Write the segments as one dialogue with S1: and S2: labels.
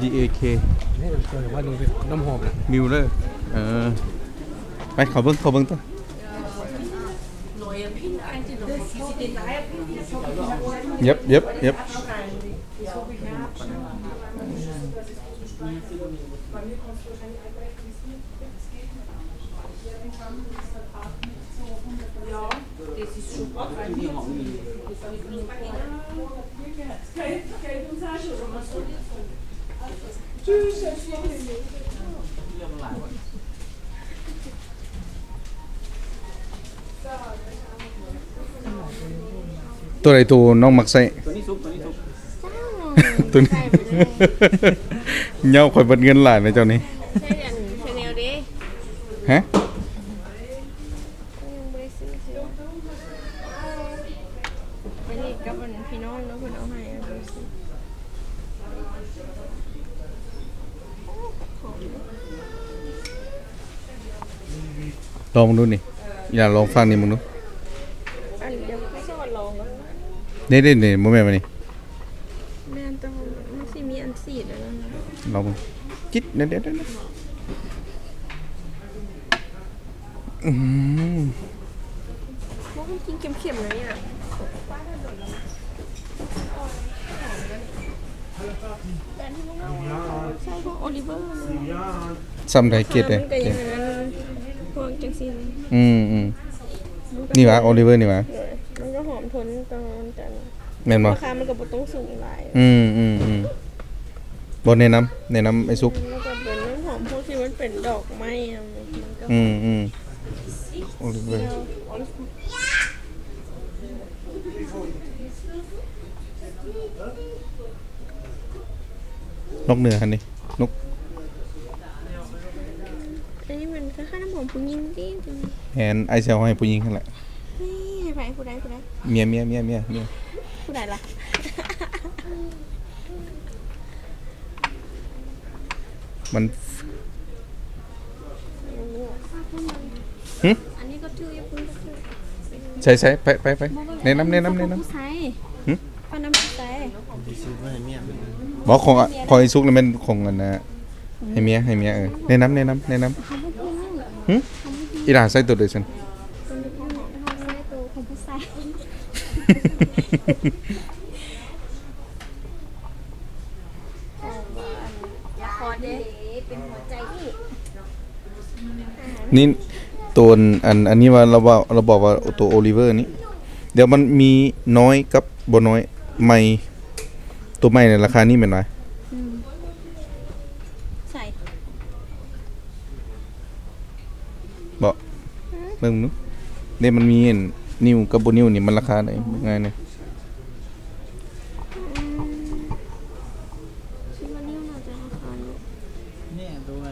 S1: DAK
S2: นี่มันตัวว่าดูน้ำหอมนะ
S1: มิลเลอร์ไปขอเบิ้งตัวเย็บตัวไหนตัวน้องมักใส่ตัวนี้ซุปตัวนี้เงาข่อยเบิดเงินหลายนะเจ้านี้
S3: ใช่อันชาแนลดิ
S1: ฮะ
S3: ยังไม่ได้ซื้ออันนี้กับมันพี่น้องแล้วเพิ่นเอาให้ดูสิ
S1: ลองมึงดูนี่อย่าลองฟังนี่มึงดู
S3: อันเดียวไม่ใช่ว่าลองแล้ว
S1: นี่โมเมนต์มานี่
S3: แม่นแต่มันสิมีอันสีดแล้วนะ
S1: ลองมึงจิตเดี๋ยว
S3: ว่ามันกินเค็มๆเลยอ่ะแต่ที่มันใช่พวกโอลิเวอร์
S1: ซ้ำไดเกตเลย
S3: มันก็อย่างนั้นพวกจังซี่
S1: นี่วะโอลิเวอร์นี่วะ
S3: มันก็หอมทนตอนจัน
S1: แม่นบ่
S3: ราคามันก็บ่ต้องสูงหลาย
S1: บ่แนะนำไอ้ซุก
S3: แล้วก็เป็นน้ำหอมพวกที่มันเป็นดอกไม้มันก็
S1: โอลิเวอร์นกเหนือคันนี้นก
S3: อันนี้มันคล้ายๆน้ำหอมผู้หญิงดิ
S1: แอนไอเซลให้ผู้หญิงนั่นแหละ
S3: นี่ไปผู้ใด
S1: เมีย
S3: ผู้ใดล่ะ
S1: มัน
S3: อันนี้ก็ชื่อยังคุณก็ชื่อ
S1: ใช่ไปแนะนำ
S3: ผู้ใส่ป้าน้ำผู้ใส่
S1: บอกของไอซุกนี่มันของอันนะให้เมียแนะนำอีหลาใส่ตัวเดียวฉัน
S3: ของผู้ใส่คอเด้เป็นหัวใจ
S1: นี่ตัวอันนี้ว่าเราบอกว่าตัวโอลิเวอร์นี้เดี๋ยวมันมีน้อยกับบ่น้อยไม่ตัวไม่ในราคานี้เป็นไร
S3: ใส่
S1: บอกเบิ่งนู้นเนี่ยมันมีนิ้วกับบ่นิ้วนี่มันราคาไหนไงเนี่ย
S4: เนี่ยตัว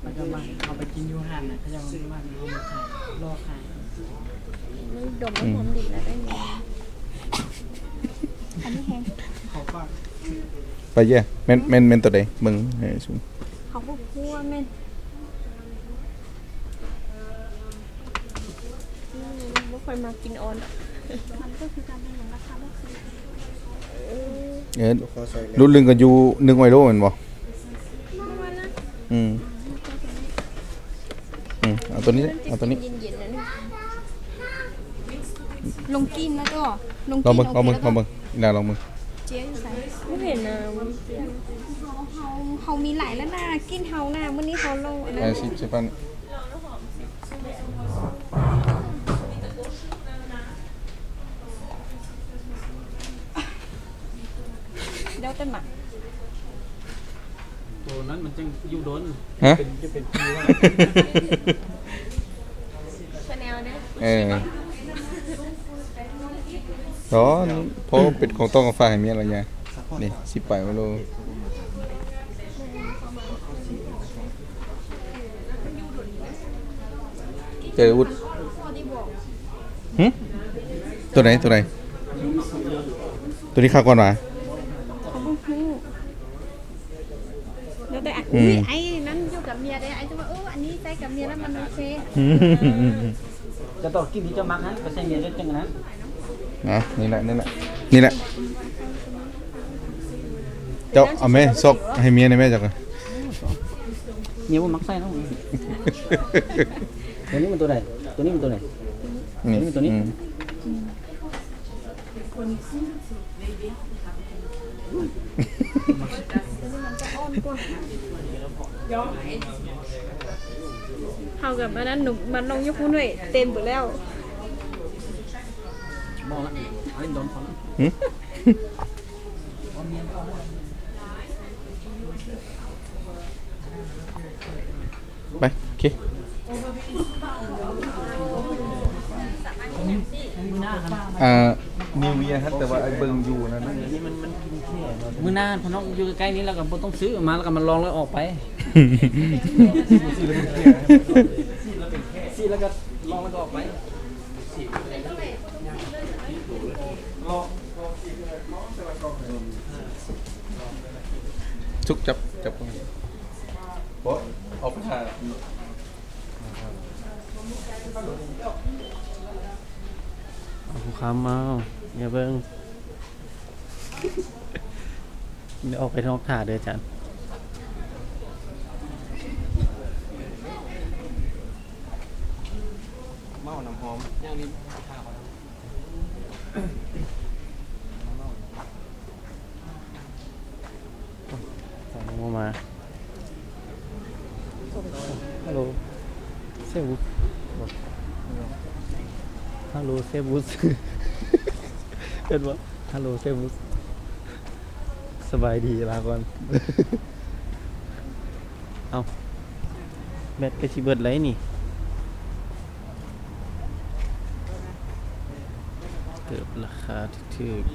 S4: มันจะมาเอาไปกินยูฮันนะเขาจะมาเอามาขายรอขาย
S3: มันดมหอมดิบแล้วได้ไหมอันนี้แห้ง
S4: เขาก็
S1: ไปเย่แม่นตัวใดมึงให้สูง
S3: เขาพวกพัวแม่นไม่ค่อยมากินออนมันก็คือการเป็นของราคาไม่คือ
S1: รุ่นลึงกันอยู่1ไวโลแม่นบ่เอาตัวนี้
S3: ลงกินแล้วก็
S1: ลองมึงน่าลองมึง
S3: เจ๊ใส่ไม่เห็นนะเขามีหลายแล้วนะกินเฮานะมื้อนี้เขาลงอันนั้น
S1: ใช่ป่ะ
S3: เดี๋ยวเต้นหมัก
S4: ตัวนั้นมันจะอยู่โดนจะเป็นปีว่า
S3: ชาแนล
S1: เพราะเป็นของต้องกาแฟให้เมียอะไรเงี้ยนี่10ไปไม่รู้เจอวุฒตัวไหนตัวนี้ข้าวก่อนมา
S3: แล้วแต่ไอ้นั้นอยู่กับเมียได้ไอ้จะว่าอันนี้ใส่กับเมียแล้วมันโอเค
S4: จะต่อกินที่จะมักนะก็ใส่เมียได้จังนะ
S1: นี่แหละ เจ้าเอาแม่ซอกให้เมียในแม่จักอะ
S4: เมียบ่มักใส่เนาะตัวนี้มันตัวไหนตัวนี้มันตัวไหน
S1: นี่
S4: ตัวนี้
S3: เฮากับอันนั้นหนุ่มมันลงยกพุ่นด้วยเต็มหมดแล้ว
S4: บ่ละอันนี้โดนพอละ
S1: หึไปโอเค นิวเยียร์ครับแต่ว่าไอ้เบิ่งอยู่นั่น
S4: นี่มันกินแค่มื้อหน้าพอน้องอยู่ใกล้ๆนี้แล้วก็บ่ต้องซื้อมาแล้วก็มันลองแล้วออกไปสิแล้วก็ลองแล้วก็ออกไป
S1: ชุกจับบอสออกไปหา
S4: เอาผู้ค้ำมาอย่าเบิ่งเดี๋ยวออกไปนอกถ่าเด้ออาจารย์
S2: เมาน้ำหอมย่างนี้ข้าว
S4: ใส่ลงมาฮัลโหลเซบุสฮัลโหลเซบุสเป็นว่าฮัลโหลเซบุสสบายดีลาก่อน เอาแบตกระชิเบิดไรนี่เกือบราคาถูกๆ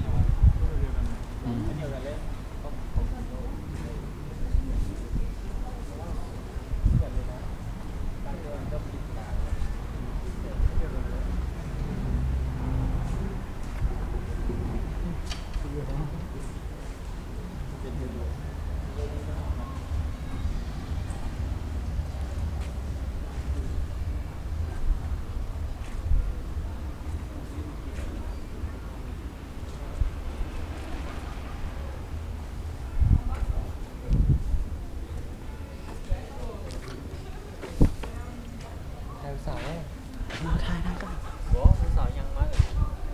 S2: สาว
S4: ถ่ายได้ก็
S2: บอกสาวยังมา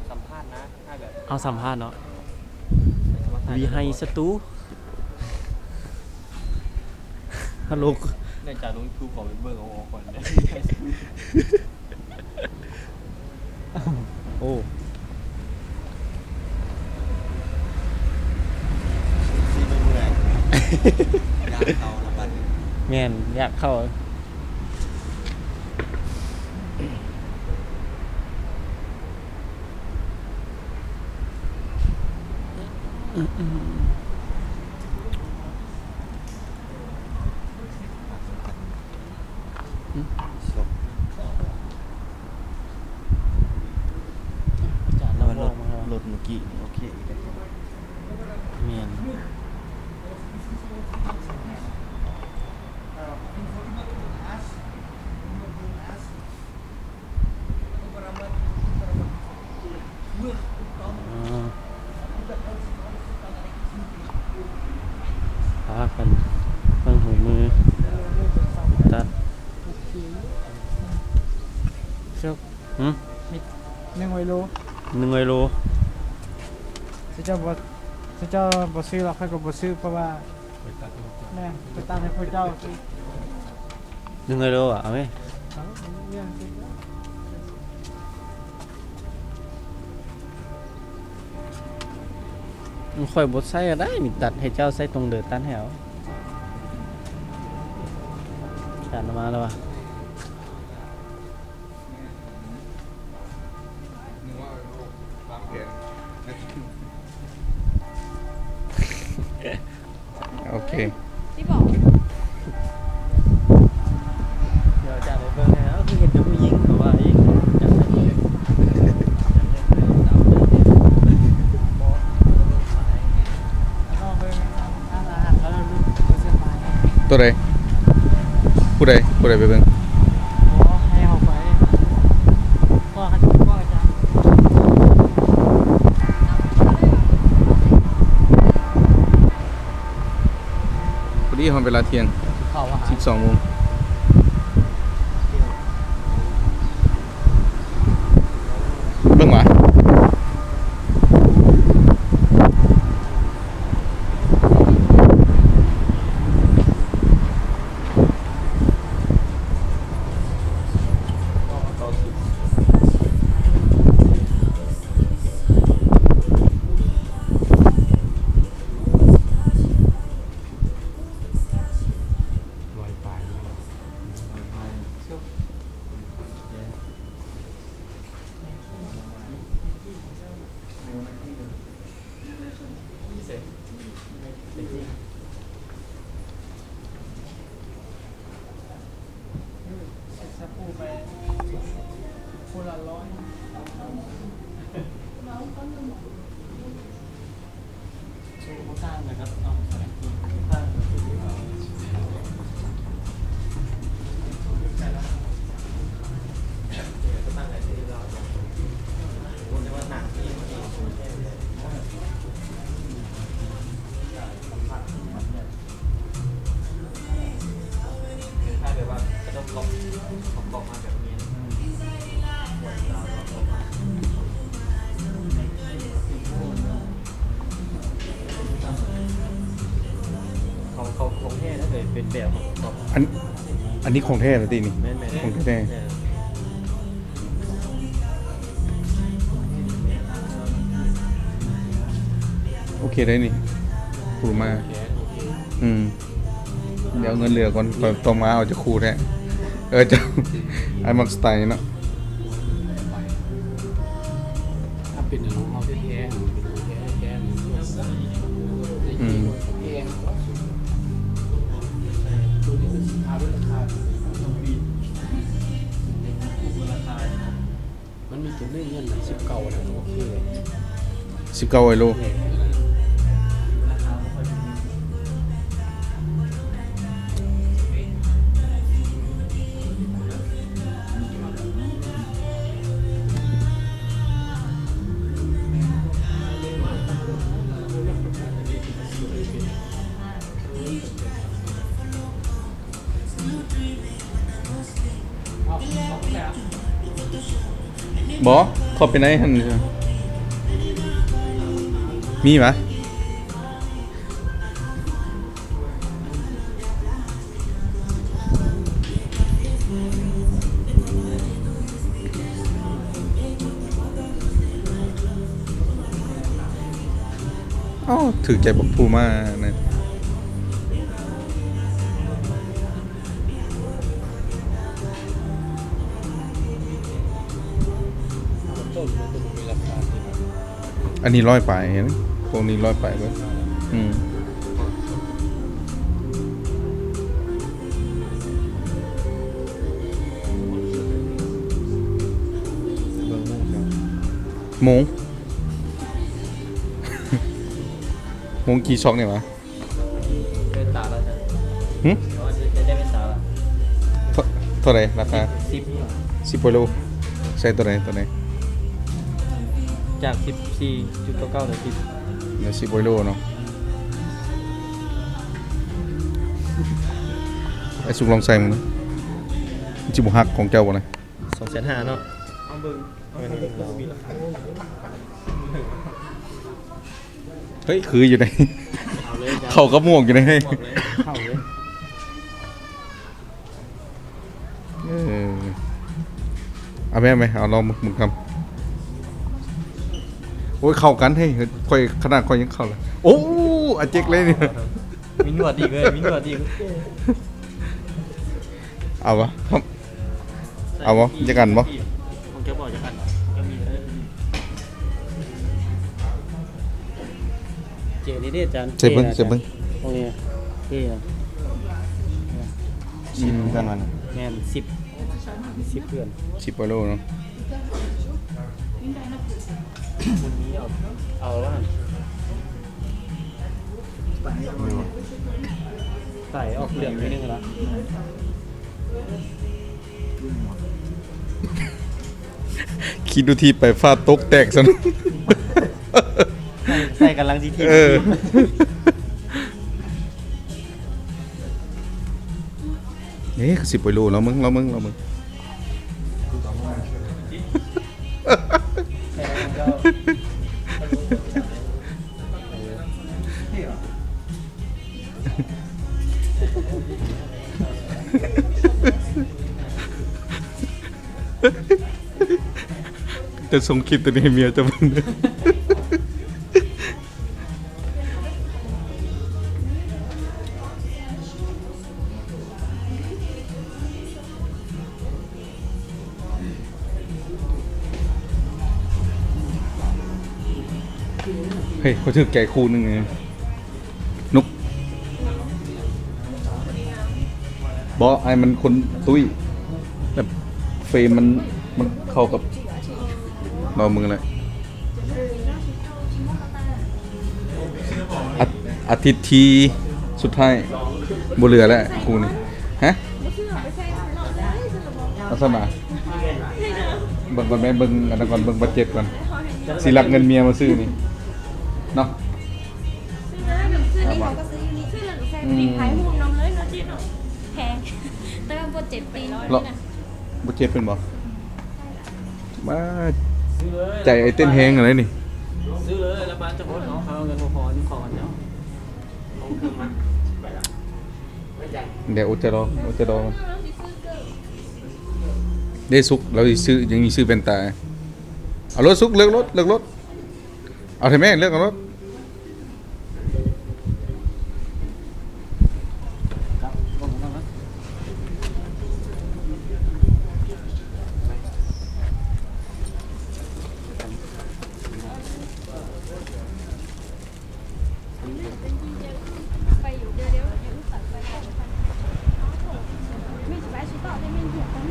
S2: สัมภาษณ์นะถ้าแบบ
S4: เอาสัมภาษณ์เนาะวีไฮสตู ฮัลโหล
S2: ในจากน้องทูขอเป็นเบอร์ของก่อนนะ
S4: โอ้
S2: ซีเป็นเมื่อยยากเขาละบัด
S4: แม่นอยากเข้าจานเราบอกมาแล้ว
S1: รถเมื่อกี้โอเค
S4: แม่นพากันเบิ่งหูมือตัดเชือกหืม
S5: 1 ไวโล
S4: 1 ไโล
S5: สิเจ้าบ่ซื้อหรอกเขาก็บ่ซื้อเพราะว่าแม่ไปตามให้พระเจ้าสิ
S4: 1 ไโลอ่ะเอาไหม
S5: เอาเนี่ยสิ
S4: มันค่อยบดใส่ก็ได้มีตัดให้เจ้าใส่ตรงเดือดตันแถวจานมาแล้ววะ
S1: โอเค
S3: ที่บอก
S4: เดี๋ยวจานไปเบิ่งให้เอาคือเห็นเดี๋ยวผู้หญิงเขาว่าอีกจานไปเบิ่ง
S5: น้องเบิ่งอาหารแล้วลูกบ่ซื้อมาให้
S1: ตัวใดผู้ใดไปเบิ่ง
S5: ขอให้เอาไปก็เขาจะก็อาจารย์
S1: ดีฮอนเวลาเที่ยง
S4: เข้าว่าหา
S1: 12 โมงเบิ่งหวะ
S4: ของแท้ถ้าเกิดเป็นแบบของ
S1: อันนี้ของแท้เหรอตีนี่
S4: แม่น
S1: ของแท้โอเคได้นี่คูมาเดี๋ยวเงินเหลือก่อนต่อมาเอาจะคูแท้จะไอ้มักสไตล์เนาะ
S2: ถ้าเป็นของเราแท้ๆเป็นแท้ๆ
S1: อืม
S2: เองตัวนี้เป็นสินค้าด้วยราคาต้องปีราคามันมีตัวเล่นเงิน10 เก่านะโอเคเลย
S1: 19 ไอโลบอเข้าไปไหนหันมีปะอ้าวถือใจบอกพูมาเนี่ยอันนี้ร้อยไปเห็นพวกนี้ร้อยไปด้วยโมง โมงกี่ช็อกเนี่ยวะ
S4: เป็นตาแล้วจ้ะ
S1: หึ
S4: เพราะว่าจะได้เป็นตาละ
S1: เท่าไหร่ราคา
S4: 10
S1: 10 โลใส่ตัวไหนตัวไหน
S4: จาก 14.99เหลือ10
S1: เนี่ย10 โลเนาะไอ้สุกลองใส่มึงจิบุฮักของเจ้าบ่นะ
S4: 250,000เนาะเอาเบิ่ง
S1: เฮ้ยคืออยู่ใน
S4: เอาเลยจ้ะ
S1: เข่ากับหมวกอยู่ในให้
S4: เข้าเลย
S1: เอาแม่ไหมเอาลองมึงคำโอ้ยเข้ากันให้ค่อยขนาดค่อยยังเข้าเลยโอ้อาเจ๊กเลยเนี่ย
S4: มีหนวดอีกเลยมีหนวดอีก
S1: เอาวะครับ เอาวะจะกันบ่
S4: ผมจะบอกจะกันก็มีเจนี่เด้อาจารย์
S1: เจ็บเบิ้งเจ็บเบิ้ง
S4: โอเคเท่อะ
S1: กันมัน
S4: แมน10เพื่อน
S1: 10 โลเนาะ
S4: วันนี้เอาว่าใส่ออกเหลืองนิดนึงละ
S1: คิดดูทีไปฟาดตกแตกซะนะ
S4: ใส่กำลังที
S1: เออ เอ๊ะ10กิโลแล้วมึง จะส่งคลิปตัวนี้ให้เมียจะมึงเฮ้ยเขาชื่อแก่คู่นึงไงนุกบอไอ้มันคนตุ้ยแบบเฟรมมันเข้ากับเรามึงเลยอาทิตย์ทีสุดท้ายบ่เหลือแล้วคู่นี้ฮะเอาสมาเบิ่งก่อนแม่เบิ่งอันนั้นก่อนเบิ่งบัดเจ็ตก่อนสิรับเงินเมียมาซื้อนี่เนาะ
S3: ซื้อนี่เขาก็ซื้ออยู่นี่ซื้อแล้วหนูใส่ดีขายห่วงน้องเลยเนาะจีเนาะแพงแต่ว่าบ่เจ็บตีนนี่นะ
S1: บัดเจ็ตเป็นบ่มาใจไอ้เต้นแฮงอะไรนี่
S4: ซื้อเลยแล้วบ้านเจ้าของเขาเอาเงินมาพอนี่ขอกันเนาะเอาคืนมาไปละ
S1: เดี๋ยวอุจจาระได้สุกเราสิซื้อยังมีซื้อเป็นตาเอารถสุกเลือกรถเอาเถอะแม่เลือกเอารถ
S4: ครับผมทำนะ
S3: ไปอยู่เดี๋ยวสั่งไปไม่สบายชิต่อได้ไม่หัวกัน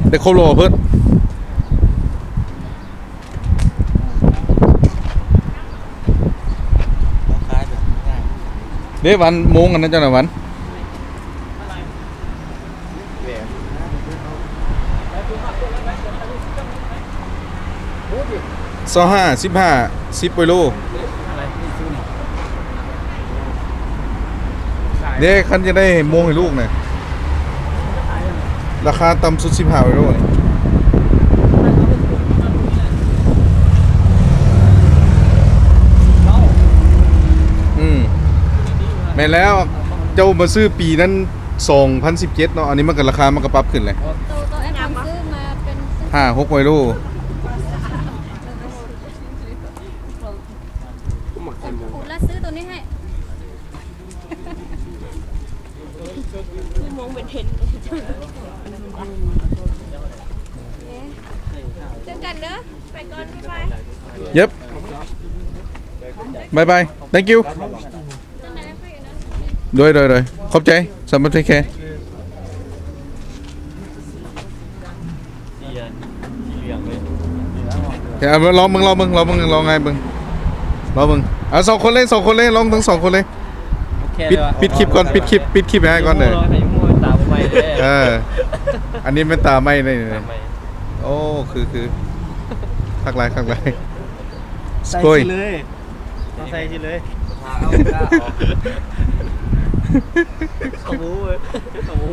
S1: ได้ครบโลเพิ่น
S2: ต้องคล้ายแบบง่าย
S1: เด้วันโมงกันนะเจ้าหน้าวัน
S2: แบบ
S1: 25 10กิโล
S4: อะไรนี่ซื้อหน่อย
S1: เด้คันจะได้โมงให้ลูกน่ะราคาต่ำสุด15กิโลนี่แม่นแล้วเจ้ามาซื้อปีนั้น2017เนาะอันนี้มันก็ราคามันก็ปรับขึ้นเลย
S3: ตัวแอปซื้อมาเป็น
S1: 5-6กิโล
S3: อุดแล้วซื้อตัวนี้ให้มองเป็นเห็นเจอกันเด้อไปก่อนบ๊ายบาย
S1: Yep. Bye bye. Thank you.
S3: จังไหนไปกันนะ
S1: Rồi. Khóc cháy. Sao mất take care.
S4: ที่เหลืองเลย
S1: Thì lo mừng lo ngay mừng. Lo mừng. À 2 คนเล่น2 คนเล่นลองทั้ง2 คนเลย ปิดคลิปก่อนปิดคลิปให้ก่อนเด้อ
S4: ให้มั่วตาไปเลย
S1: อันนี้เป็นตาไม่นี่
S4: ทำไม
S1: โอ้คือคักหลาย
S5: ใส่
S1: โอ้ย
S5: สิเลยต้องใส่สิเลย
S2: พาเอากล้าออก
S4: ขมูเลยขมู